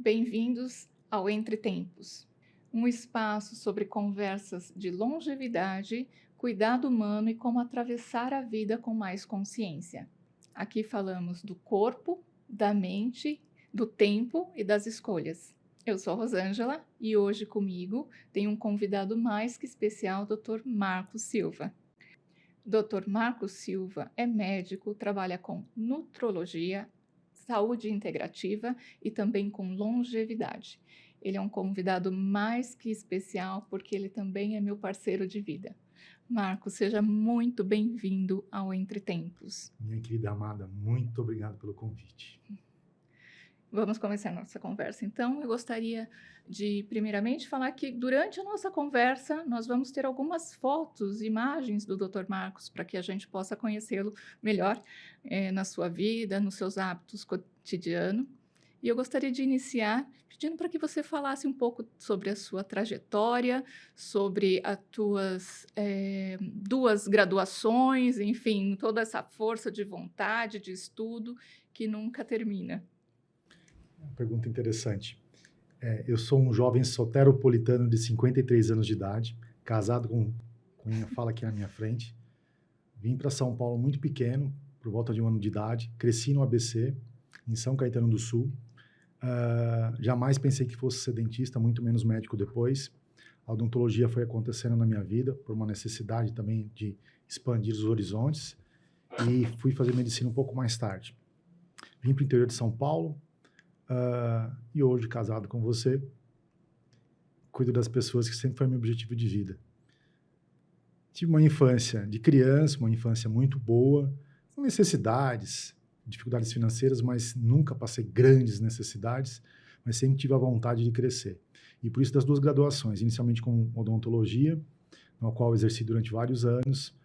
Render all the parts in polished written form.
Bem-vindos ao Entre Tempos, um espaço sobre conversas de longevidade, cuidado humano e como atravessar a vida com mais consciência. Aqui falamos do corpo, da mente, do tempo e das escolhas. Eu sou Rosângela e hoje comigo tem um convidado mais que especial, Dr. Marcos Silva. Dr. Marcos Silva é médico, trabalha com nutrologia, saúde integrativa e também com longevidade. Ele é um convidado mais que especial porque ele também é meu parceiro de vida. Marcos, seja muito bem-vindo ao Entre Tempos. Minha querida amada, muito obrigado pelo convite. Vamos começar a nossa conversa. Então, eu gostaria de, primeiramente, falar que durante a nossa conversa nós vamos ter algumas fotos, imagens do Dr. Marcos, para que a gente possa conhecê-lo melhor na sua vida, nos seus hábitos cotidianos. E eu gostaria de iniciar pedindo para que você falasse um pouco sobre a sua trajetória, sobre as tuas duas graduações, enfim, toda essa força de vontade, de estudo que nunca termina. Uma pergunta interessante. Eu sou um jovem soteropolitano de 53 anos de idade, casado com quem fala aqui na minha frente. Vim para São Paulo muito pequeno, por volta de 1 ano de idade. Cresci no ABC, em São Caetano do Sul. Jamais pensei que fosse ser dentista, muito menos médico depois. A odontologia foi acontecendo na minha vida, por uma necessidade também de expandir os horizontes. E fui fazer medicina um pouco mais tarde. Vim para o interior de São Paulo, e hoje, casado com você, cuido das pessoas, que sempre foi meu objetivo de vida. Tive uma infância de criança, uma infância muito boa, com necessidades, dificuldades financeiras, mas nunca passei grandes necessidades, mas sempre tive a vontade de crescer. E por isso das duas graduações, inicialmente com odontologia, na qual exerci durante vários anos,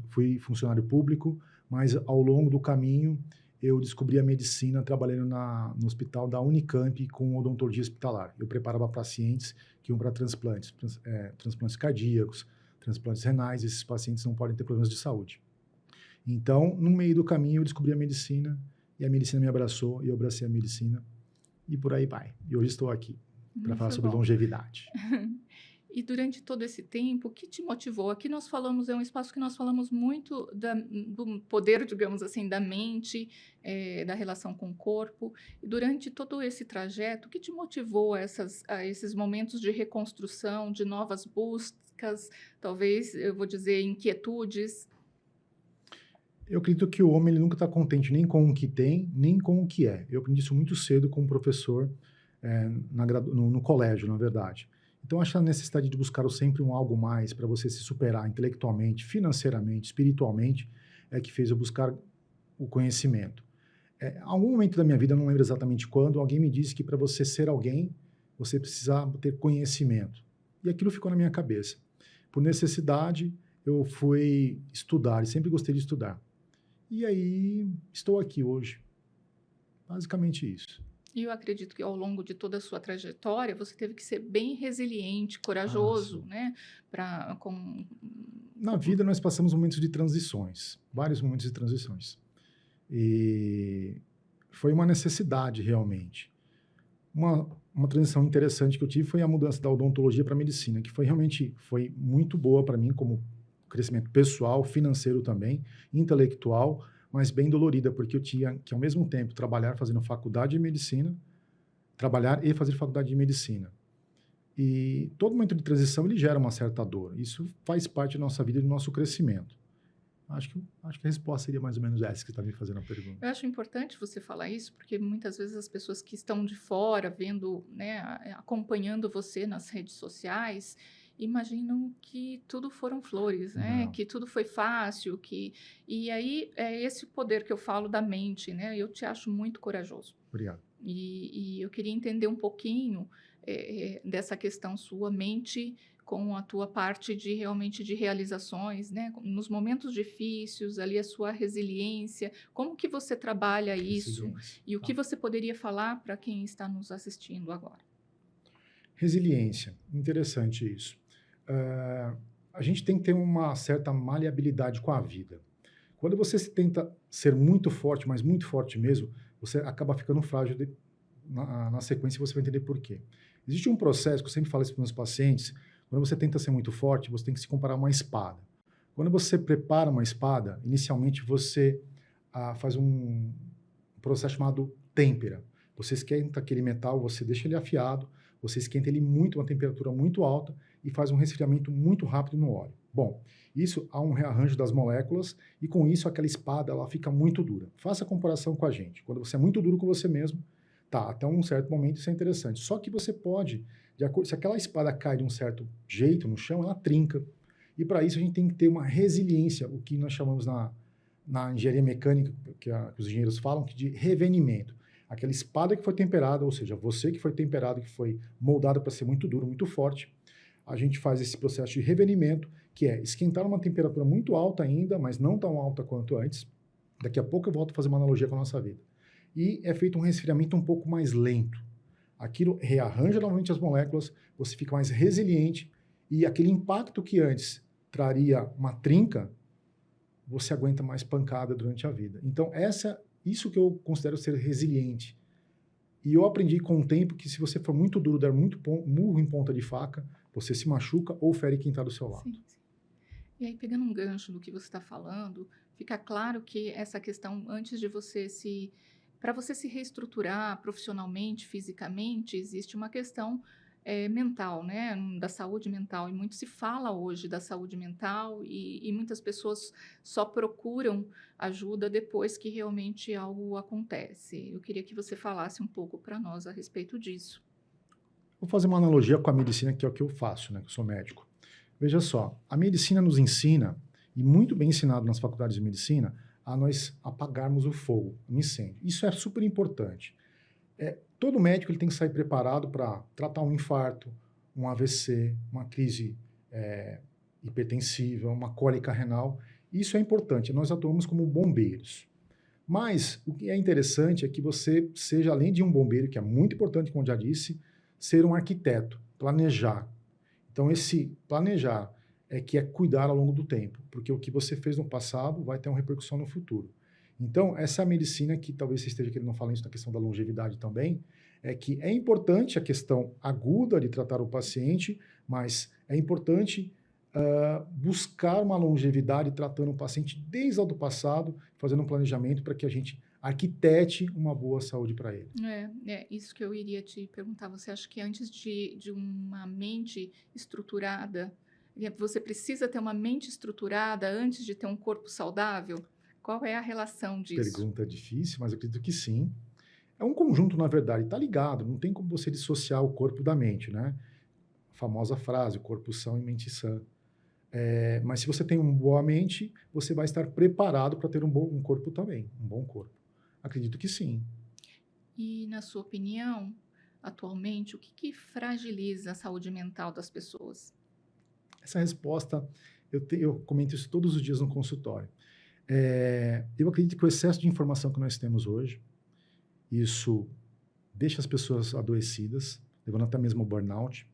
fui funcionário público, mas ao longo do caminho eu descobri a medicina trabalhando no hospital da Unicamp com odontologia hospitalar. Eu preparava pacientes que iam para transplantes cardíacos, transplantes renais. Esses pacientes não podem ter problemas de saúde. Então, no meio do caminho, eu descobri a medicina, e a medicina me abraçou, e eu abracei a medicina, e por aí vai. E hoje estou aqui para falar sobre longevidade. E durante todo esse tempo, o que te motivou? Aqui nós falamos, é um espaço que nós falamos muito do poder, digamos assim, da mente, da relação com o corpo. E durante todo esse trajeto, o que te motivou a esses momentos de reconstrução, de novas buscas, talvez, eu vou dizer, inquietudes? Eu acredito que o homem ele nunca está contente nem com o que tem, nem com o que é. Eu aprendi isso muito cedo como professor no colégio, na verdade. Então, acho que a necessidade de buscar sempre um algo mais para você se superar intelectualmente, financeiramente, espiritualmente, é que fez eu buscar o conhecimento. Algum momento da minha vida, não lembro exatamente quando, alguém me disse que para você ser alguém, você precisava ter conhecimento. E aquilo ficou na minha cabeça. Por necessidade, eu fui estudar, e sempre gostei de estudar. E aí, estou aqui hoje. Basicamente isso. E eu acredito que ao longo de toda a sua trajetória, você teve que ser bem resiliente, corajoso, né? Na vida, nós passamos momentos de transições, vários momentos de transições. E foi uma necessidade, realmente. Uma transição interessante que eu tive foi a mudança da odontologia para a medicina, que foi muito boa para mim, como crescimento pessoal, financeiro também, intelectual, mas bem dolorida, porque eu tinha que, ao mesmo tempo, trabalhar fazendo faculdade de medicina, trabalhar e fazer faculdade de medicina. E todo momento de transição, ele gera uma certa dor. Isso faz parte da nossa vida e do nosso crescimento. Acho que a resposta seria mais ou menos essa que você está me fazendo a pergunta. Eu acho importante você falar isso, porque muitas vezes as pessoas que estão de fora, vendo, né, acompanhando você nas redes sociais, imaginam que tudo foram flores, né? Não. Que tudo foi fácil, e aí é esse poder que eu falo da mente, né? Eu te acho muito corajoso. Obrigado. E eu queria entender um pouquinho dessa questão sua, mente com a tua parte de realmente de realizações, né? Nos momentos difíceis, ali a sua resiliência, como que você trabalha isso? E o que você poderia falar para quem está nos assistindo agora? Resiliência, interessante isso. A gente tem que ter uma certa maleabilidade com a vida. Quando você tenta ser muito forte, mas muito forte mesmo, você acaba ficando frágil na sequência você vai entender por quê. Existe um processo que eu sempre falo isso para os meus pacientes, quando você tenta ser muito forte, você tem que se comparar a uma espada. Quando você prepara uma espada, inicialmente você faz um processo chamado têmpera. Você esquenta aquele metal, você deixa ele afiado, você esquenta ele muito, uma temperatura muito alta e faz um resfriamento muito rápido no óleo. Bom, isso há um rearranjo das moléculas e com isso aquela espada ela fica muito dura. Faça a comparação com a gente. Quando você é muito duro com você mesmo, tá, até um certo momento isso é interessante. Só que você pode, se aquela espada cai de um certo jeito no chão, ela trinca. E para isso a gente tem que ter uma resiliência, o que nós chamamos na engenharia mecânica, que os engenheiros falam, de revenimento. Aquela espada que foi temperada, ou seja, você que foi temperado, que foi moldado para ser muito duro, muito forte, a gente faz esse processo de revenimento, que é esquentar uma temperatura muito alta ainda, mas não tão alta quanto antes. Daqui a pouco eu volto a fazer uma analogia com a nossa vida. E é feito um resfriamento um pouco mais lento. Aquilo rearranja novamente as moléculas, você fica mais resiliente e aquele impacto que antes traria uma trinca, você aguenta mais pancada durante a vida. Então, isso que eu considero ser resiliente. E eu aprendi com o tempo que se você for muito duro, der muito murro em ponta de faca, você se machuca ou fere quem está do seu lado. Sim, sim. E aí, pegando um gancho do que você está falando, fica claro que essa questão, antes de você para você se reestruturar profissionalmente, fisicamente, existe uma questão mental, né? Da saúde mental. E muito se fala hoje da saúde mental e muitas pessoas só procuram ajuda depois que realmente algo acontece. Eu queria que você falasse um pouco para nós a respeito disso. Vou fazer uma analogia com a medicina, que é o que eu faço, né? Que eu sou médico. Veja só, a medicina nos ensina, e muito bem ensinado nas faculdades de medicina, a nós apagarmos o fogo, um incêndio. Isso é super importante. Todo médico ele tem que sair preparado para tratar um infarto, um AVC, uma crise hipertensiva, uma cólica renal. Isso é importante, nós atuamos como bombeiros. Mas o que é interessante é que você seja, além de um bombeiro, que é muito importante, como já disse, ser um arquiteto, planejar. Então, esse planejar que é cuidar ao longo do tempo, porque o que você fez no passado vai ter uma repercussão no futuro. Então, essa medicina que talvez você esteja querendo falar isso na questão da longevidade também, é que é importante a questão aguda de tratar o paciente, mas é importante buscar uma longevidade tratando o paciente desde o do passado, fazendo um planejamento para que a gente arquitete uma boa saúde para ele. É isso que eu iria te perguntar. Você acha que antes de uma mente estruturada, você precisa ter uma mente estruturada antes de ter um corpo saudável? Qual é a relação disso? Pergunta difícil, mas eu acredito que sim. É um conjunto, na verdade, está ligado, não tem como você dissociar o corpo da mente, né? A famosa frase, corpo são e mente sã. Mas se você tem uma boa mente, você vai estar preparado para ter um corpo também, um bom corpo. Acredito que sim. E, na sua opinião, atualmente, o que fragiliza a saúde mental das pessoas? Essa resposta, eu comento isso todos os dias no consultório. Eu acredito que o excesso de informação que nós temos hoje, isso deixa as pessoas adoecidas, levando até mesmo ao burnout,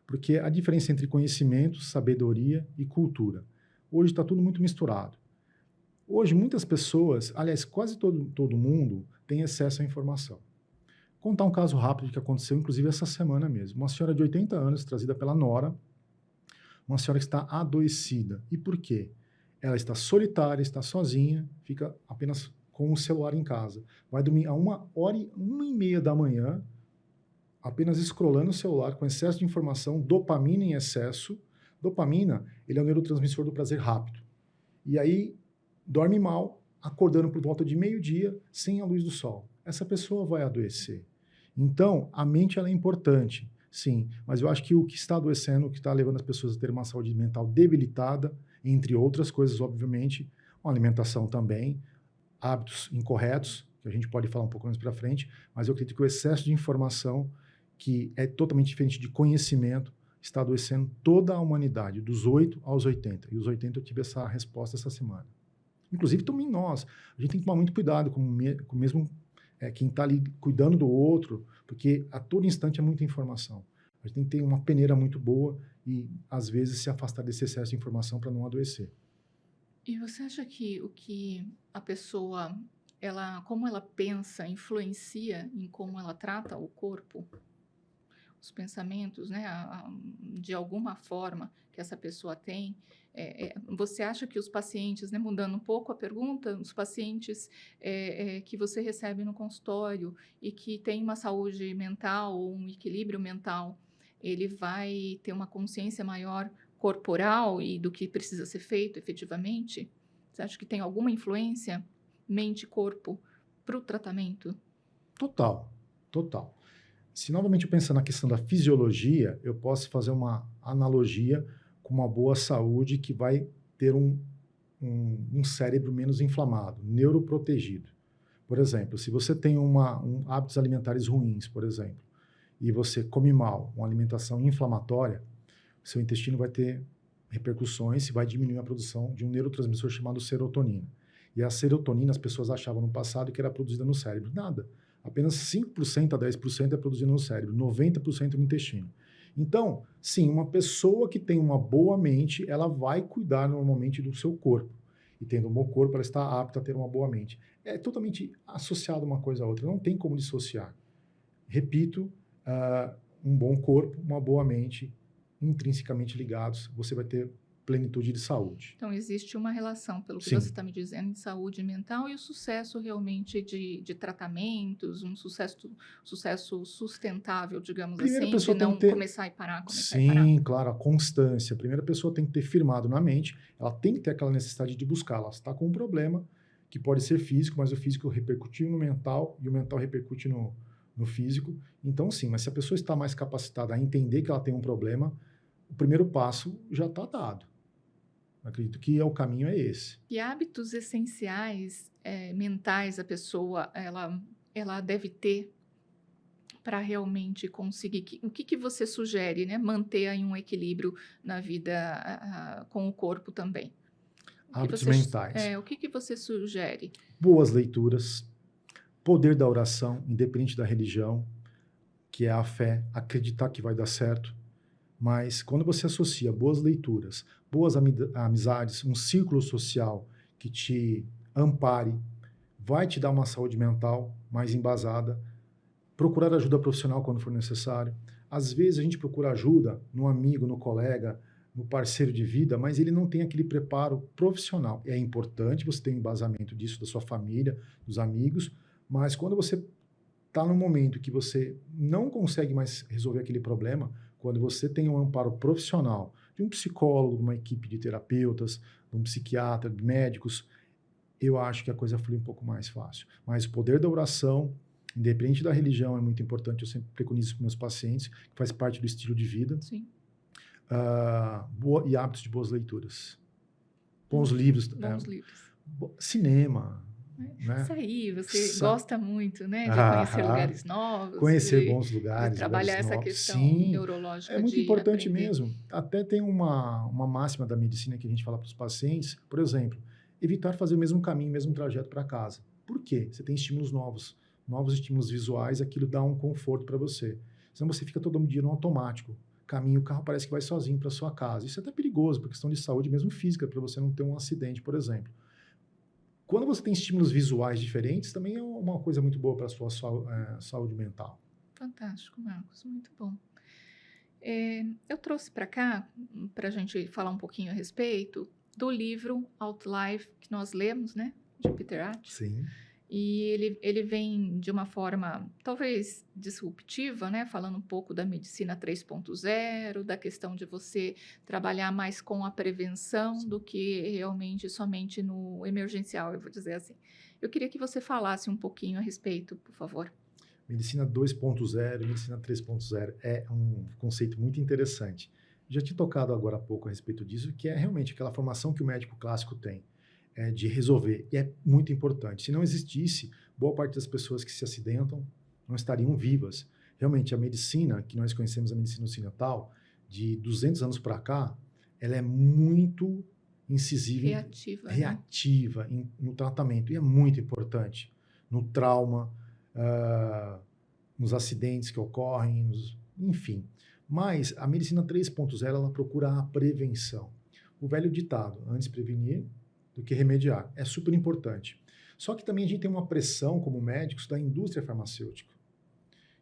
porque a diferença entre conhecimento, sabedoria e cultura. Hoje está tudo muito misturado. Hoje, muitas pessoas, aliás, quase todo mundo tem acesso à informação. Vou contar um caso rápido que aconteceu, inclusive, essa semana mesmo. Uma senhora de 80 anos, trazida pela nora, uma senhora que está adoecida. E por quê? Ela está solitária, está sozinha, fica apenas com o celular em casa. Vai dormir a 1h30 da manhã, apenas scrollando o celular, com excesso de informação, dopamina em excesso. Dopamina, ele é o neurotransmissor do prazer rápido. E aí, dorme mal, acordando por volta de meio-dia, sem a luz do sol. Essa pessoa vai adoecer. Então, a mente ela é importante, sim, mas eu acho que o que está adoecendo, o que está levando as pessoas a ter uma saúde mental debilitada, entre outras coisas, obviamente, uma alimentação também, hábitos incorretos, que a gente pode falar um pouco mais para frente, mas eu acredito que o excesso de informação, que é totalmente diferente de conhecimento, está adoecendo toda a humanidade, dos 8 aos 80. E os 80 eu tive essa resposta essa semana. Inclusive também nós. A gente tem que tomar muito cuidado com mesmo quem está ali cuidando do outro, porque a todo instante é muita informação. A gente tem que ter uma peneira muito boa e, às vezes, se afastar desse excesso de informação para não adoecer. E você acha que o que a pessoa como ela pensa, influencia em como ela trata o corpo? Os pensamentos, né, de alguma forma que essa pessoa tem. Você acha que os pacientes, né, mudando um pouco a pergunta, os pacientes que você recebe no consultório e que tem uma saúde mental ou um equilíbrio mental, ele vai ter uma consciência maior corporal e do que precisa ser feito efetivamente? Você acha que tem alguma influência mente e corpo para o tratamento? Total, total. Se novamente eu pensar na questão da fisiologia, eu posso fazer uma analogia com uma boa saúde que vai ter um cérebro menos inflamado, neuroprotegido. Por exemplo, se você tem hábitos alimentares ruins, por exemplo, e você come mal, uma alimentação inflamatória, seu intestino vai ter repercussões e vai diminuir a produção de um neurotransmissor chamado serotonina. E a serotonina, as pessoas achavam no passado que era produzida no cérebro. Nada. Apenas 5% a 10% é produzida no cérebro, 90% no intestino. Então, sim, uma pessoa que tem uma boa mente, ela vai cuidar normalmente do seu corpo. E tendo um bom corpo, ela está apta a ter uma boa mente. É totalmente associado uma coisa à outra, não tem como dissociar. Repito, um bom corpo, uma boa mente, intrinsecamente ligados, você vai ter plenitude de saúde. Então, existe uma relação, pelo que Sim. você está me dizendo, de saúde mental e o sucesso realmente de tratamentos, um sucesso sustentável, digamos Primeiro a assim, de pessoa tem não que ter... começar e parar, começar e parar. Sim, claro, a constância. A primeira pessoa tem que ter firmado na mente, ela tem que ter aquela necessidade de buscar. Ela está com um problema que pode ser físico, mas o físico repercutiu no mental e o mental repercute no físico. Então, sim, mas se a pessoa está mais capacitada a entender que ela tem um problema, o primeiro passo já está dado. Acredito que o caminho é esse. Que hábitos essenciais mentais a pessoa ela deve ter para realmente conseguir? O que você sugere, né? Manter aí um equilíbrio na vida com o corpo também. Hábitos mentais. O que você sugere? Boas leituras, poder da oração, independente da religião, que é a fé, acreditar que vai dar certo. Mas quando você associa boas leituras, boas amizades, um círculo social que te ampare, vai te dar uma saúde mental mais embasada, procurar ajuda profissional quando for necessário. Às vezes a gente procura ajuda no amigo, no colega, no parceiro de vida, mas ele não tem aquele preparo profissional. É importante você ter um embasamento disso, da sua família, dos amigos, mas quando você está num momento que você não consegue mais resolver aquele problema, quando você tem um amparo profissional de um psicólogo, de uma equipe de terapeutas, de um psiquiatra, de médicos, eu acho que a coisa flui um pouco mais fácil. Mas o poder da oração, independente da religião, é muito importante. Eu sempre preconizo para meus pacientes, que faz parte do estilo de vida. Sim. E hábitos de boas leituras. Bons livros. Bons livros. Cinema. Né? Sair, você gosta muito, né, de conhecer lugares novos. Conhecer bons lugares. De trabalhar essa novos. questão Sim, neurológica. É muito importante aprender. mesmo. Até tem uma máxima da medicina que a gente fala para os pacientes, por exemplo, evitar fazer o mesmo caminho, o mesmo trajeto para casa. Por quê? Você tem estímulos novos estímulos visuais, aquilo dá um conforto para você. Senão você fica todo dia no automático. O carro parece que vai sozinho para sua casa. Isso é até perigoso, por questão de saúde mesmo física, para você não ter um acidente, por exemplo. Quando você tem estímulos visuais diferentes, também é uma coisa muito boa para a sua saúde mental. Fantástico, Marcos, muito bom. Eu trouxe para cá, para a gente falar um pouquinho a respeito, do livro Outlive, que nós lemos, né, de Peter Attia. Sim. E ele vem de uma forma, talvez, disruptiva, né? Falando um pouco da medicina 3.0, da questão de você trabalhar mais com a prevenção do que realmente somente no emergencial, eu vou dizer assim. Eu queria que você falasse um pouquinho a respeito, por favor. Medicina 2.0 e medicina 3.0 é um conceito muito interessante. Já tinha tocado agora há pouco a respeito disso, que é realmente aquela formação que o médico clássico tem. De resolver, e é muito importante. Se não existisse, boa parte das pessoas que se acidentam não estariam vivas. Realmente, a medicina, que nós conhecemos, a medicina ocidental, de 200 anos para cá, ela é muito incisiva, reativa no tratamento, e é muito importante no trauma, nos acidentes que ocorrem, enfim. Mas a medicina 3.0, ela procura a prevenção. O velho ditado, antes prevenir do que remediar. É super importante. Só que também a gente tem uma pressão, como médicos, da indústria farmacêutica.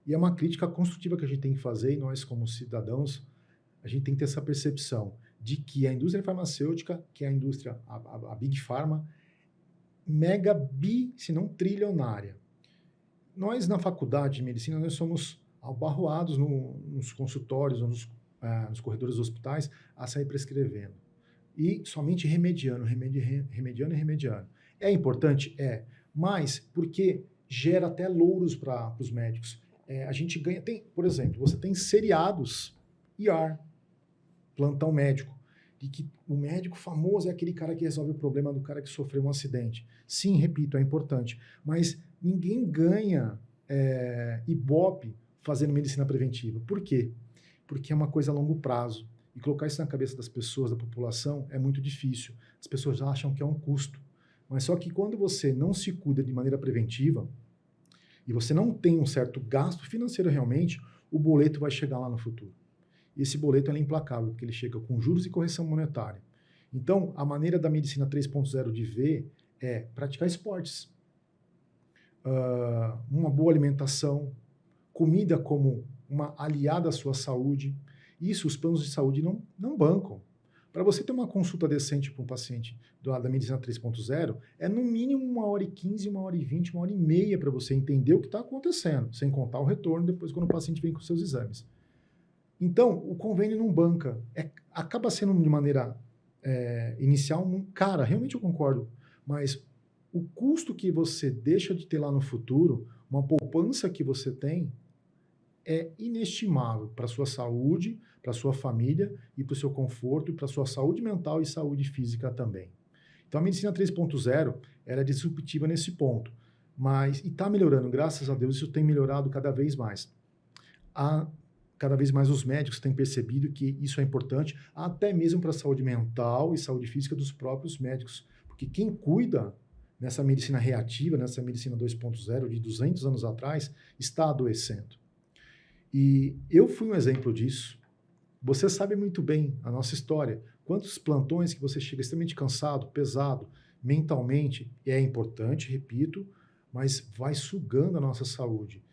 E é uma crítica construtiva que a gente tem que fazer, e nós, como cidadãos, a gente tem que ter essa percepção de que a indústria farmacêutica, que é a indústria, a Big Pharma, se não trilionária. Nós, na faculdade de medicina, nós somos abarroados nos consultórios, nos corredores dos hospitais, a sair prescrevendo. E somente remediando. É importante? É. Mas porque gera até louros para os médicos. A gente ganha... por exemplo, você tem seriados IR, plantão médico, de que o médico famoso é aquele cara que resolve o problema do cara que sofreu um acidente. Sim, repito, é importante. Mas ninguém ganha Ibope fazendo medicina preventiva. Por quê? Porque é uma coisa a longo prazo. E colocar isso na cabeça das pessoas, da população, é muito difícil. As pessoas acham que é um custo. Mas só que quando você não se cuida de maneira preventiva, e você não tem um certo gasto financeiro realmente, o boleto vai chegar lá no futuro. E esse boleto é implacável, porque ele chega com juros e correção monetária. Então, a maneira da medicina 3.0 de ver é praticar esportes, uma boa alimentação, comida como uma aliada à sua saúde. Isso os planos de saúde não bancam. Para você ter uma consulta decente para um paciente do lado da medicina 3.0, é no mínimo 1h15, 1h20, 1h30 para você entender o que está acontecendo, sem contar o retorno depois quando o paciente vem com seus exames. Então, o convênio não banca. Acaba sendo de maneira inicial, cara, realmente eu concordo, mas o custo que você deixa de ter lá no futuro, uma poupança que você tem, é inestimável para a sua saúde, para a sua família e para o seu conforto, e para a sua saúde mental e saúde física também. Então, a medicina 3.0 ela é disruptiva nesse ponto, e está melhorando, graças a Deus, isso tem melhorado cada vez mais. Cada vez mais os médicos têm percebido que isso é importante, até mesmo para a saúde mental e saúde física dos próprios médicos, porque quem cuida nessa medicina reativa, nessa medicina 2.0 de 200 anos atrás, está adoecendo. E eu fui um exemplo disso. Você sabe muito bem a nossa história. Quantos plantões que você chega extremamente cansado, pesado, mentalmente, é importante, repito, mas vai sugando a nossa saúde.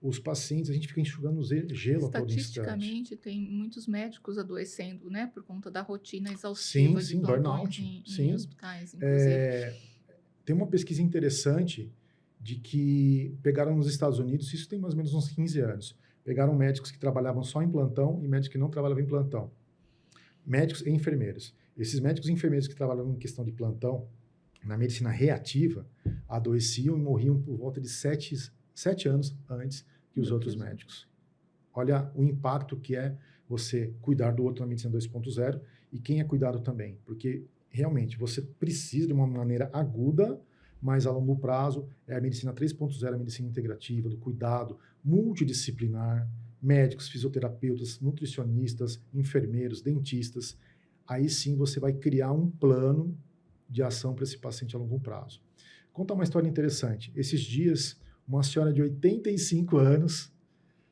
Os pacientes, a gente fica enxugando gelo a todo instante. Estatisticamente, tem muitos médicos adoecendo, né? Por conta da rotina exaustiva de plantões em hospitais, inclusive. Tem uma pesquisa interessante de que pegaram nos Estados Unidos, isso tem mais ou menos uns 15 anos, pegaram médicos que trabalhavam só em plantão e médicos que não trabalhavam em plantão. Médicos e enfermeiros. Esses médicos e enfermeiros que trabalhavam em questão de plantão, na medicina reativa, adoeciam e morriam por volta de 7 anos antes que os outros médicos. Olha o impacto que é você cuidar do outro na medicina 2.0 e quem é cuidado também. Porque, realmente, você precisa de uma maneira aguda, mas a longo prazo, é a medicina 3.0, a medicina integrativa, do cuidado multidisciplinar, médicos, fisioterapeutas, nutricionistas, enfermeiros, dentistas. Aí sim você vai criar um plano de ação para esse paciente a longo prazo. Vou contar uma história interessante. Esses dias, uma senhora de 85 anos,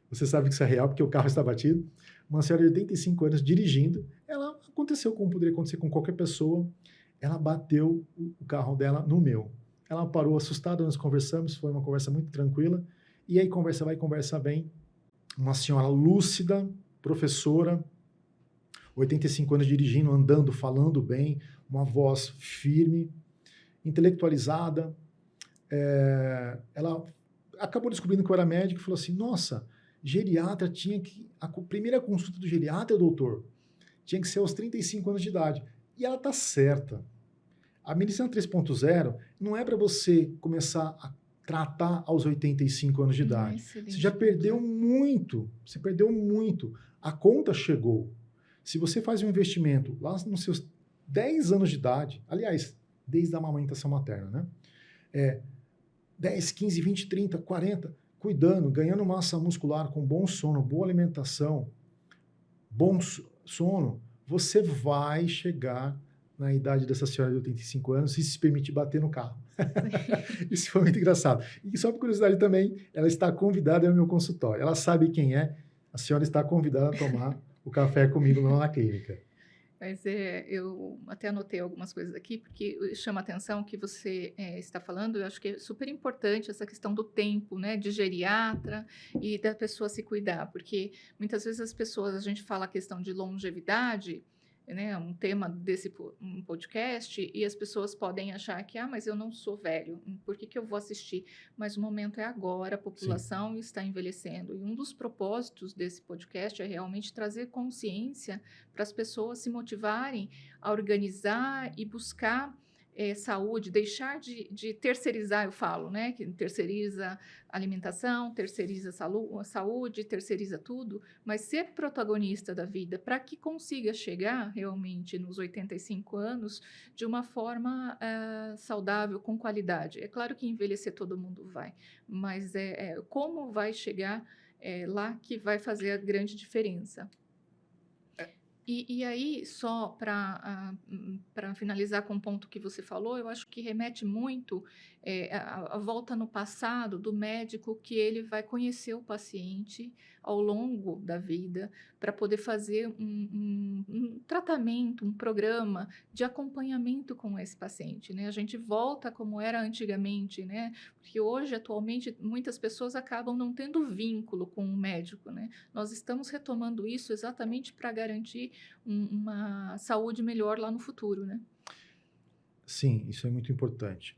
você sabe que isso é real porque o carro está batido, uma senhora de 85 anos dirigindo, ela aconteceu como poderia acontecer com qualquer pessoa, ela bateu o carro dela no meu. Ela parou assustada, nós conversamos, foi uma conversa muito tranquila, e aí conversa vai, conversa vem, uma senhora lúcida, professora, 85 anos dirigindo, andando, falando bem, uma voz firme, intelectualizada. Ela acabou descobrindo que eu era médico e falou assim, nossa, geriatra tinha que... A primeira consulta do geriatra, doutor, tinha que ser aos 35 anos de idade. E ela está certa. A medicina 3.0 não é para você começar a tratar aos 85 anos de idade. Você já perdeu muito. Você perdeu muito. A conta chegou. Se você faz um investimento lá nos seus 10 anos de idade, aliás, desde a amamentação materna, né? 10, 15, 20, 30, 40, cuidando, ganhando massa muscular com bom sono, boa alimentação, bom sono, você vai chegar na idade dessa senhora de 85 anos e se permitir bater no carro. Isso foi muito engraçado. E só por curiosidade também, ela está convidada ao meu consultório. Ela sabe quem é, a senhora está convidada a tomar o café comigo lá na clínica. Mas eu até anotei algumas coisas aqui, porque chama a atenção que você está falando, eu acho que é super importante essa questão do tempo, né, de geriatra e da pessoa se cuidar, porque muitas vezes as pessoas, a gente fala a questão de longevidade, né, um tema desse um podcast, e as pessoas podem achar que, mas eu não sou velho, por que que eu vou assistir? Mas o momento é agora, a Sim, população está envelhecendo, e um dos propósitos desse podcast é realmente trazer consciência para as pessoas se motivarem a organizar e buscar saúde, deixar de terceirizar, eu falo, né? Que terceiriza alimentação, terceiriza saúde, terceiriza tudo, mas ser protagonista da vida para que consiga chegar realmente nos 85 anos de uma forma saudável, com qualidade. É claro que envelhecer todo mundo vai, mas como vai chegar lá que vai fazer a grande diferença. E aí, só para finalizar com o ponto que você falou, eu acho que remete muito a volta no passado do médico, que ele vai conhecer o paciente ao longo da vida para poder fazer um tratamento, um programa de acompanhamento com esse paciente, né? A gente volta como era antigamente, né? Porque hoje, atualmente, muitas pessoas acabam não tendo vínculo com o médico, né? Nós estamos retomando isso exatamente para garantir uma saúde melhor lá no futuro, né? sim, isso é muito importante.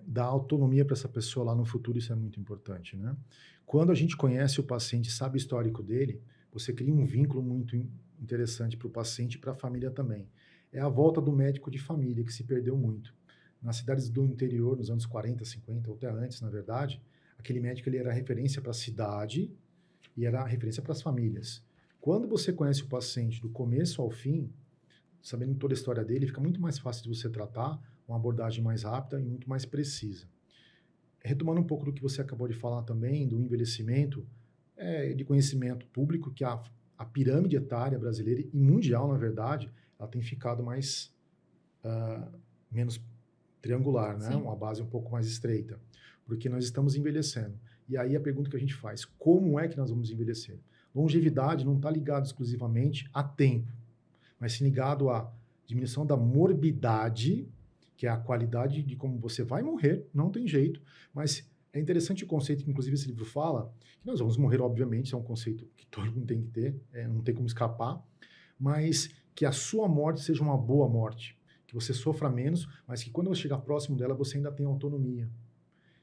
Dar autonomia para essa pessoa lá no futuro, isso é muito importante, né? Quando a gente conhece o paciente, sabe o histórico dele, você cria um vínculo muito interessante para o paciente e para a família também. É a volta do médico de família, que se perdeu muito. Nas cidades do interior, nos anos 40, 50, ou até antes, na verdade, aquele médico ele era referência para a cidade e era referência para as famílias. Quando você conhece o paciente do começo ao fim, sabendo toda a história dele, fica muito mais fácil de você tratar, uma abordagem mais rápida e muito mais precisa. Retomando um pouco do que você acabou de falar também, do envelhecimento, de conhecimento público, que a pirâmide etária brasileira e mundial, na verdade, ela tem ficado mais, menos triangular, né? Sim. Uma base um pouco mais estreita, porque nós estamos envelhecendo. E aí a pergunta que a gente faz, como é que nós vamos envelhecer? Longevidade não está ligado exclusivamente a tempo, mas sim ligado à diminuição da morbidade, que é a qualidade de como você vai morrer, não tem jeito, mas é interessante o conceito que, inclusive, esse livro fala, que nós vamos morrer, obviamente, isso é um conceito que todo mundo tem que ter, não tem como escapar, mas que a sua morte seja uma boa morte, que você sofra menos, mas que quando você chegar próximo dela, você ainda tenha autonomia.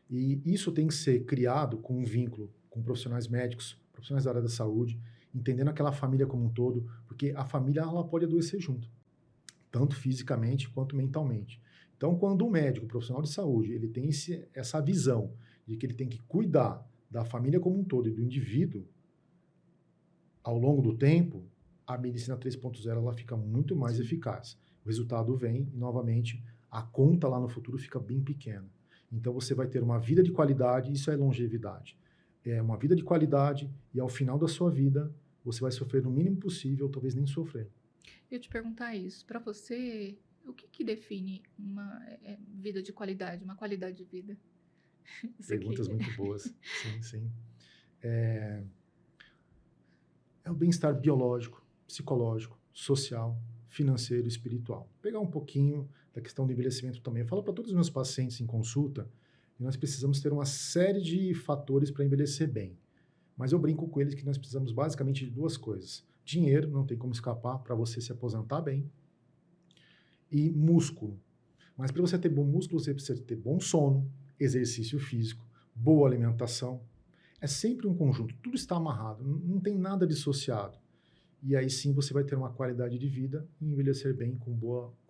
E isso tem que ser criado com um vínculo com profissionais médicos, profissionais da área da saúde, entendendo aquela família como um todo, porque a família ela pode adoecer junto, tanto fisicamente quanto mentalmente. Então, quando o médico, o profissional de saúde, ele tem essa visão de que ele tem que cuidar da família como um todo e do indivíduo ao longo do tempo, a medicina 3.0 ela fica muito mais eficaz. O resultado vem e, novamente, a conta lá no futuro fica bem pequena. Então, você vai ter uma vida de qualidade, isso é longevidade. É uma vida de qualidade e, ao final da sua vida, você vai sofrer o mínimo possível, talvez nem sofrer. Eu te perguntar isso, para você, o que define uma vida de qualidade, uma qualidade de vida? Isso Perguntas aqui. muito boas. Sim, sim. É o bem-estar biológico, psicológico, social, financeiro e espiritual. Pegar um pouquinho da questão do envelhecimento também. Eu falo para todos os meus pacientes em consulta que nós precisamos ter uma série de fatores para envelhecer bem. Mas eu brinco com eles que nós precisamos basicamente de duas coisas. Dinheiro, não tem como escapar para você se aposentar bem. E músculo. Mas para você ter bom músculo, você precisa ter bom sono, exercício físico, boa alimentação. É sempre um conjunto, tudo está amarrado, não tem nada dissociado. E aí sim você vai ter uma qualidade de vida e envelhecer bem com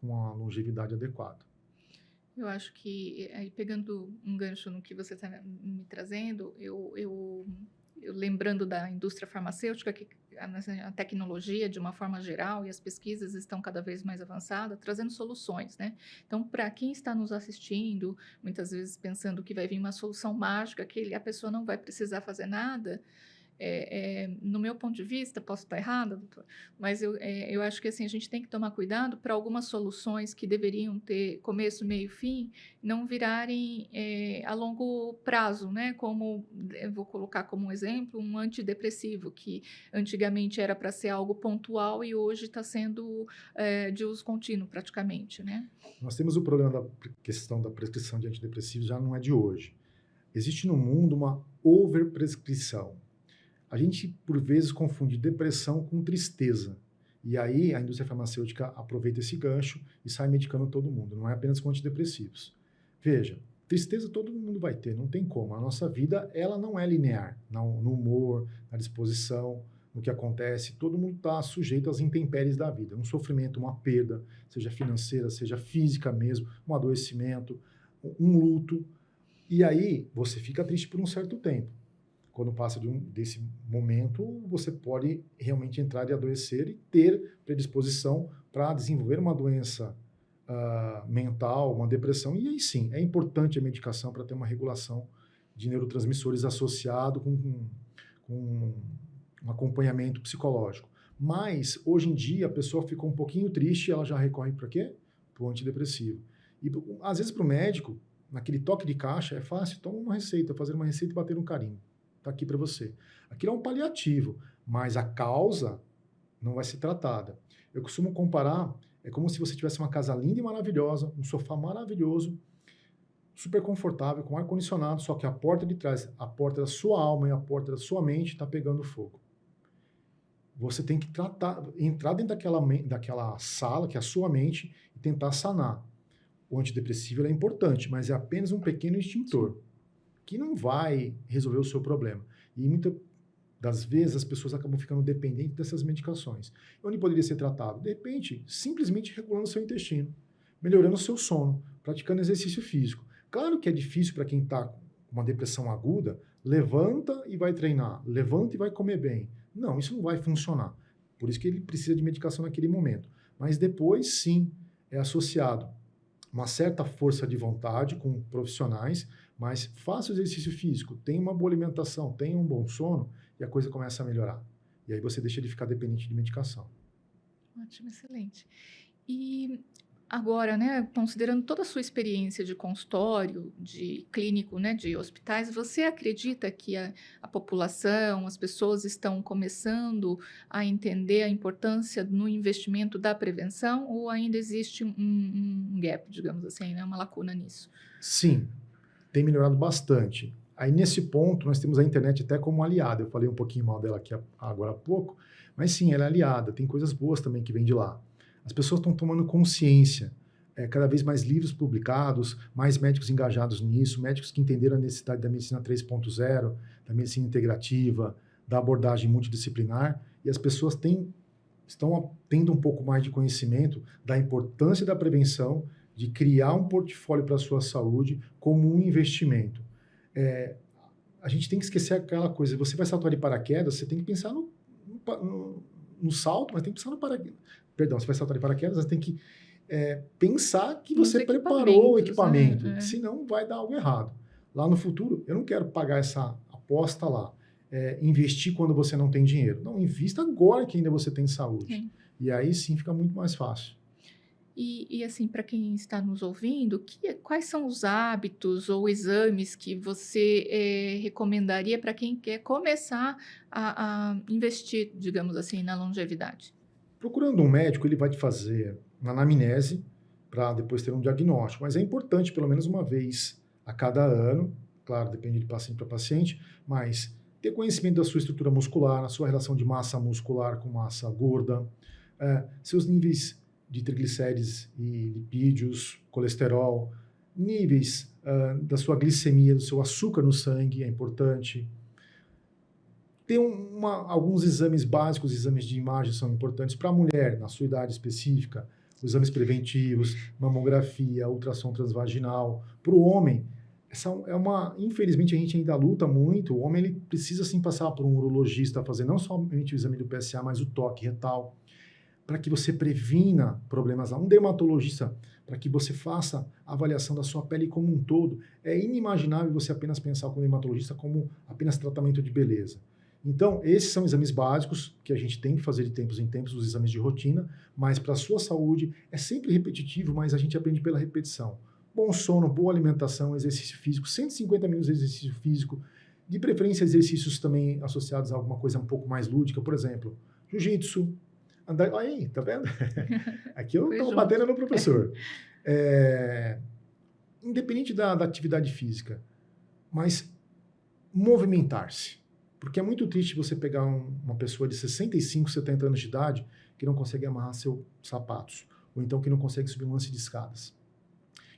uma longevidade adequada. Eu acho que, aí pegando um gancho no que você está me trazendo, eu lembrando da indústria farmacêutica, que a tecnologia, de uma forma geral, e as pesquisas estão cada vez mais avançadas, trazendo soluções, né? Então, para quem está nos assistindo, muitas vezes pensando que vai vir uma solução mágica, que a pessoa não vai precisar fazer nada, no meu ponto de vista, posso estar errada, doutor, mas eu acho que assim, a gente tem que tomar cuidado para algumas soluções que deveriam ter começo, meio e fim, não virarem a longo prazo, né? Como, eu vou colocar como um exemplo, um antidepressivo, que antigamente era para ser algo pontual e hoje está sendo de uso contínuo praticamente, né? Nós temos o problema da questão da prescrição de antidepressivos, já não é de hoje. Existe no mundo uma overprescrição. A gente, por vezes, confunde depressão com tristeza. E aí a indústria farmacêutica aproveita esse gancho e sai medicando todo mundo. Não é apenas com antidepressivos. Veja, tristeza todo mundo vai ter, não tem como. A nossa vida, ela não é linear. No humor, na disposição, no que acontece. Todo mundo está sujeito às intempéries da vida. Um sofrimento, uma perda, seja financeira, seja física mesmo, um adoecimento, um luto. E aí você fica triste por um certo tempo. Quando passa desse momento, você pode realmente entrar e adoecer e ter predisposição para desenvolver uma doença mental, uma depressão. E aí sim, é importante a medicação para ter uma regulação de neurotransmissores associado com um acompanhamento psicológico. Mas, hoje em dia, a pessoa ficou um pouquinho triste e ela já recorre para quê? Para o antidepressivo. E, às vezes, para o médico, naquele toque de caixa, é fácil, toma uma receita, fazer uma receita e bater um carimbo. Está aqui para você. Aquilo é um paliativo, mas a causa não vai ser tratada. Eu costumo comparar, é como se você tivesse uma casa linda e maravilhosa, um sofá maravilhoso, super confortável, com ar-condicionado, só que a porta de trás, a porta da sua alma e a porta da sua mente está pegando fogo. Você tem que entrar dentro daquela sala, que é a sua mente, e tentar sanar. O antidepressivo é importante, mas é apenas um pequeno extintor, que não vai resolver o seu problema. E muitas das vezes as pessoas acabam ficando dependentes dessas medicações. Onde poderia ser tratado? De repente, simplesmente regulando seu intestino, melhorando o seu sono, praticando exercício físico. Claro que é difícil para quem está com uma depressão aguda, levanta e vai treinar, levanta e vai comer bem. Não, isso não vai funcionar. Por isso que ele precisa de medicação naquele momento. Mas depois, sim, é associado uma certa força de vontade com profissionais, mas faça o exercício físico, tenha uma boa alimentação, tenha um bom sono, e a coisa começa a melhorar. E aí você deixa de ficar dependente de medicação. Ótimo, excelente. E agora, né, considerando toda a sua experiência de consultório, de clínico, né, de hospitais, você acredita que a população, as pessoas estão começando a entender a importância no investimento da prevenção ou ainda existe um gap, digamos assim, né, uma lacuna nisso? Sim, tem melhorado bastante. Aí, nesse ponto, nós temos a internet até como aliada. Eu falei um pouquinho mal dela aqui agora há pouco, mas sim, ela é aliada. Tem coisas boas também que vêm de lá. As pessoas estão tomando consciência. Cada vez mais livros publicados, mais médicos engajados nisso, médicos que entenderam a necessidade da medicina 3.0, da medicina integrativa, da abordagem multidisciplinar, e as pessoas estão tendo um pouco mais de conhecimento da importância da prevenção, de criar um portfólio para a sua saúde como um investimento. A gente tem que esquecer aquela coisa, você vai saltar de paraquedas, você tem que pensar no salto, mas tem que pensar no paraquedas. Perdão, você vai saltar de paraquedas, você tem que pensar que você preparou o equipamento, senão vai dar algo errado. Lá no futuro, eu não quero pagar essa aposta lá, investir quando você não tem dinheiro. Não, invista agora que ainda você tem saúde. Sim. E aí sim fica muito mais fácil. E assim, para quem está nos ouvindo, quais são os hábitos ou exames que você recomendaria para quem quer começar a investir, digamos assim, na longevidade? Procurando um médico, ele vai te fazer uma anamnese para depois ter um diagnóstico, mas é importante pelo menos uma vez a cada ano, claro, depende de paciente para paciente, mas ter conhecimento da sua estrutura muscular, a sua relação de massa muscular com massa gorda, seus níveis de triglicérides e lipídios, colesterol, níveis da sua glicemia, do seu açúcar no sangue, é importante. Ter alguns exames básicos, exames de imagem são importantes para a mulher, na sua idade específica, exames preventivos, mamografia, ultrassom transvaginal. Para o homem, infelizmente a gente ainda luta muito, o homem ele precisa sim passar por um urologista, fazer não somente o exame do PSA, mas o toque retal, para que você previna problemas lá. Um dermatologista, para que você faça a avaliação da sua pele como um todo. É inimaginável você apenas pensar com o dermatologista como apenas tratamento de beleza. Então, esses são exames básicos que a gente tem que fazer de tempos em tempos, os exames de rotina, mas para a sua saúde é sempre repetitivo, mas a gente aprende pela repetição. Bom sono, boa alimentação, exercício físico, 150 minutos de exercício físico, de preferência exercícios também associados a alguma coisa um pouco mais lúdica, por exemplo, jiu-jitsu, andar... Aí, tá vendo? Aqui eu estou batendo no professor. Independente da atividade física, mas movimentar-se. Porque é muito triste você pegar uma pessoa de 65, 70 anos de idade que não consegue amarrar seus sapatos, ou então que não consegue subir um lance de escadas.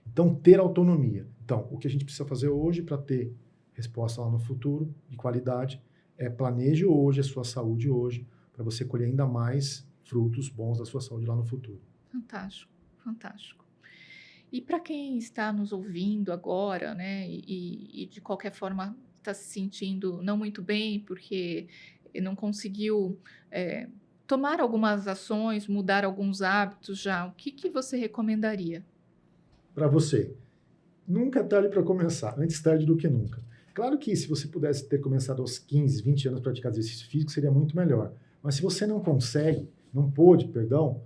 Então, ter autonomia. Então, o que a gente precisa fazer hoje para ter resposta lá no futuro, de qualidade, é planeje hoje a sua saúde hoje, para você colher ainda mais frutos bons da sua saúde lá no futuro. Fantástico, fantástico. E para quem está nos ouvindo agora, né, e de qualquer forma está se sentindo não muito bem, porque não conseguiu tomar algumas ações, mudar alguns hábitos já, o que você recomendaria? Para você, nunca é tarde para começar, antes tarde do que nunca. Claro que se você pudesse ter começado aos 15, 20 anos a praticar exercício físico, seria muito melhor. Mas se você não consegue, não pôde, perdão,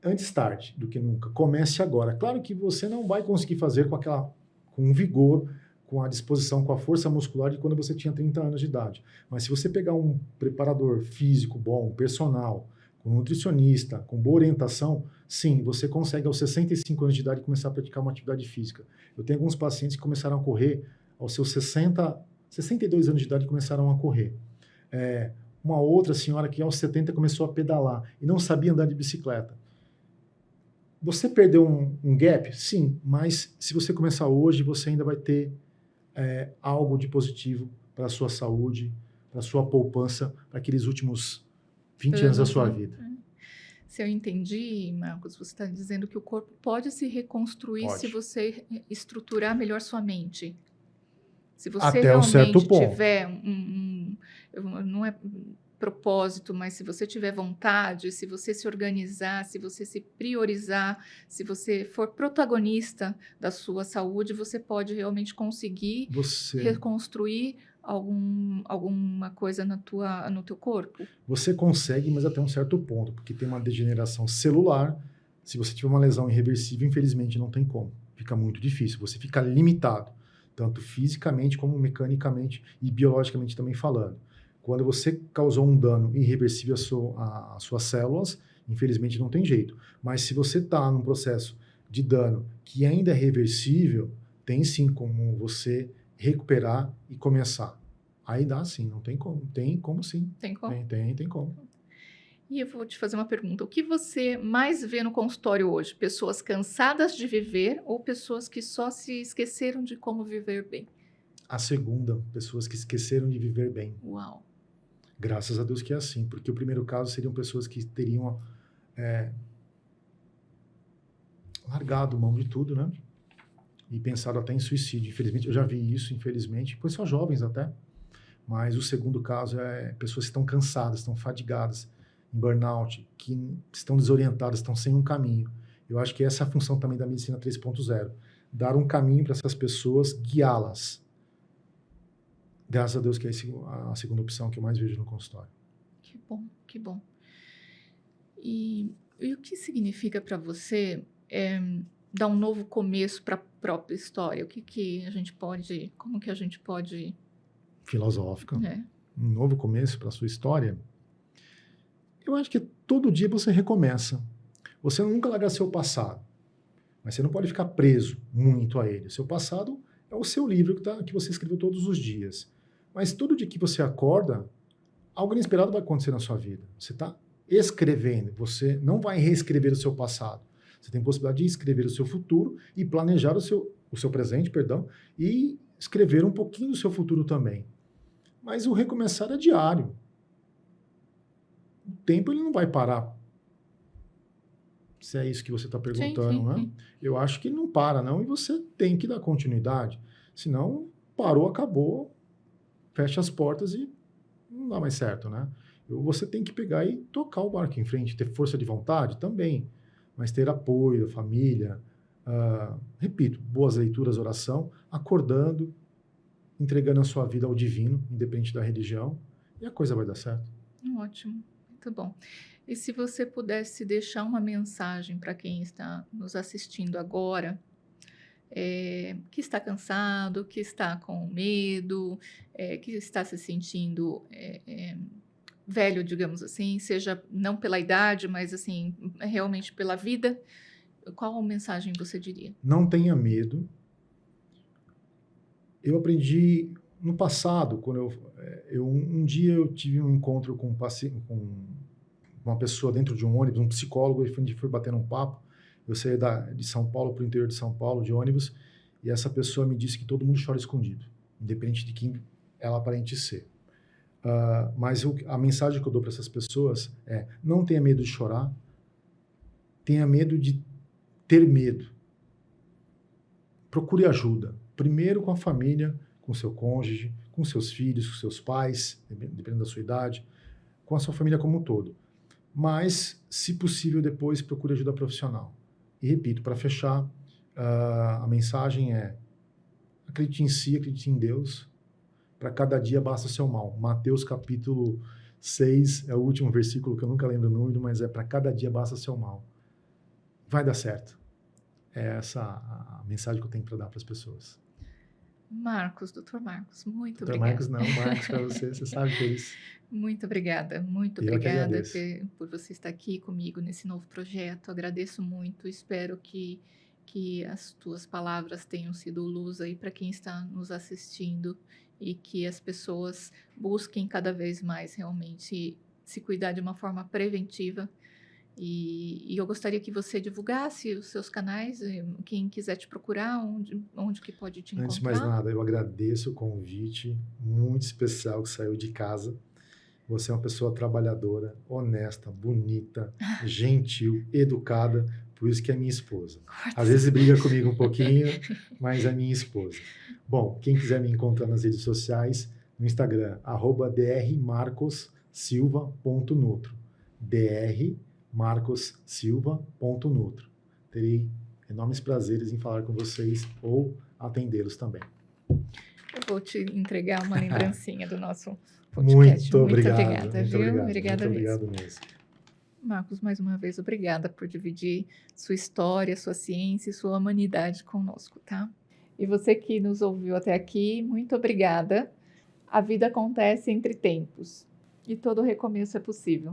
antes tarde do que nunca. Comece agora. Claro que você não vai conseguir fazer com vigor, com a disposição, com a força muscular de quando você tinha 30 anos de idade. Mas se você pegar um preparador físico bom, um personal, um nutricionista, com boa orientação, sim, você consegue aos 65 anos de idade começar a praticar uma atividade física. Eu tenho alguns pacientes que começaram a correr aos seus 62 anos de idade começaram a correr. Uma outra senhora que aos 70 começou a pedalar e não sabia andar de bicicleta. Você perdeu um gap? Sim, mas se você começar hoje, você ainda vai ter algo de positivo para a sua saúde, para a sua poupança, para aqueles últimos 20 anos da sua vida. Se eu entendi, Marcos, você está dizendo que o corpo pode se reconstruir se você estruturar melhor sua mente. Se você até um certo ponto. Tiver não é propósito, mas se você tiver vontade, se você se organizar, se você se priorizar, se você for protagonista da sua saúde, você pode realmente conseguir reconstruir alguma coisa no teu corpo. Você consegue, mas até um certo ponto, porque tem uma degeneração celular. Se você tiver uma lesão irreversível, infelizmente não tem como. Fica muito difícil, você fica limitado, tanto fisicamente como mecanicamente e biologicamente também falando. Quando você causou um dano irreversível às suas células, infelizmente não tem jeito. Mas se você está num processo de dano que ainda é reversível, tem sim como você recuperar e começar. Aí dá sim, não tem como. Tem como sim. Tem como? Tem como. E eu vou te fazer uma pergunta. O que você mais vê no consultório hoje? Pessoas cansadas de viver ou pessoas que só se esqueceram de como viver bem? A segunda, pessoas que esqueceram de viver bem. Uau! Graças a Deus que é assim, porque o primeiro caso seriam pessoas que teriam largado mão de tudo, né? E pensado até em suicídio. Infelizmente, eu já vi isso, infelizmente, pois são jovens até. Mas o segundo caso é pessoas que estão cansadas, estão fadigadas, em burnout, que estão desorientadas, estão sem um caminho. Eu acho que essa é a função também da medicina 3.0. Dar um caminho para essas pessoas, guiá-las. Graças a Deus que é a segunda opção que eu mais vejo no consultório. Que bom, que bom. E o que significa para você dar um novo começo para a própria história? Como que a gente pode... Filosófica. Um novo começo para a sua história? Eu acho que todo dia você recomeça. Você nunca larga seu passado, mas você não pode ficar preso muito a ele. O seu passado é o seu livro que você escreveu todos os dias. Mas todo dia que você acorda, algo inesperado vai acontecer na sua vida. Você está escrevendo, você não vai reescrever o seu passado. Você tem a possibilidade de escrever o seu futuro e planejar o seu presente, e escrever um pouquinho do seu futuro também. Mas o recomeçar é diário. O tempo ele não vai parar. Se é isso que você está perguntando, sim. Né? Eu acho que não para, não, e você tem que dar continuidade. Senão, parou, acabou, fecha as portas e não dá mais certo, né? Você tem que pegar e tocar o barco em frente, ter força de vontade também, mas ter apoio, família, repito, boas leituras, oração, acordando, entregando a sua vida ao divino, independente da religião, e a coisa vai dar certo. Ótimo, muito bom. E se você pudesse deixar uma mensagem para quem está nos assistindo agora, que está cansado, que está com medo, que está se sentindo velho, digamos assim, seja não pela idade, mas assim, realmente pela vida, qual mensagem você diria? Não tenha medo. Eu aprendi no passado, quando um dia eu tive um encontro com com uma pessoa dentro de um ônibus, um psicólogo, e a gente foi batendo um papo. Eu saí de São Paulo para o interior de São Paulo de ônibus, e essa pessoa me disse que todo mundo chora escondido, independente de quem ela aparente ser. Mas a mensagem que eu dou para essas pessoas é: não tenha medo de chorar, tenha medo de ter medo. Procure ajuda. Primeiro com a família, com seu cônjuge, com seus filhos, com seus pais, dependendo da sua idade, com a sua família como um todo. Mas, se possível, depois procure ajuda profissional. E repito, para fechar, a mensagem é: acredite em si, acredite em Deus. Para cada dia basta o seu mal. Mateus capítulo 6 é o último versículo, que eu nunca lembro o número, mas é: para cada dia basta o seu mal. Vai dar certo. É essa a mensagem que eu tenho para dar para as pessoas. Marcos, Dr. Marcos, muito Dr. obrigada. Marcos, não, Marcos, para você sabe que é isso. Muito obrigada Eu que agradeço. por você estar aqui comigo nesse novo projeto. Agradeço muito, espero que as tuas palavras tenham sido luz aí para quem está nos assistindo e que as pessoas busquem cada vez mais realmente se cuidar de uma forma preventiva. E eu gostaria que você divulgasse os seus canais, quem quiser te procurar, onde que pode te Antes de mais encontrar. nada, eu agradeço o convite muito especial que saiu de casa. Você é uma pessoa trabalhadora, honesta, bonita, gentil, educada, por isso que é minha esposa. Às vezes briga comigo um pouquinho, mas é minha esposa. Bom, quem quiser me encontrar nas redes sociais, no Instagram, @drmarcossilva.nutro. drmarcossilva.nutro. Terei enormes prazeres em falar com vocês ou atendê-los também. Eu vou te entregar uma lembrancinha do nosso podcast. Muito obrigado. Obrigada, muito viu? obrigado, Obrigada muito mesmo. obrigado mesmo. Marcos, mais uma vez, obrigada por dividir sua história, sua ciência e sua humanidade conosco, tá? E você que nos ouviu até aqui, muito obrigada. A vida acontece entre tempos e todo recomeço é possível.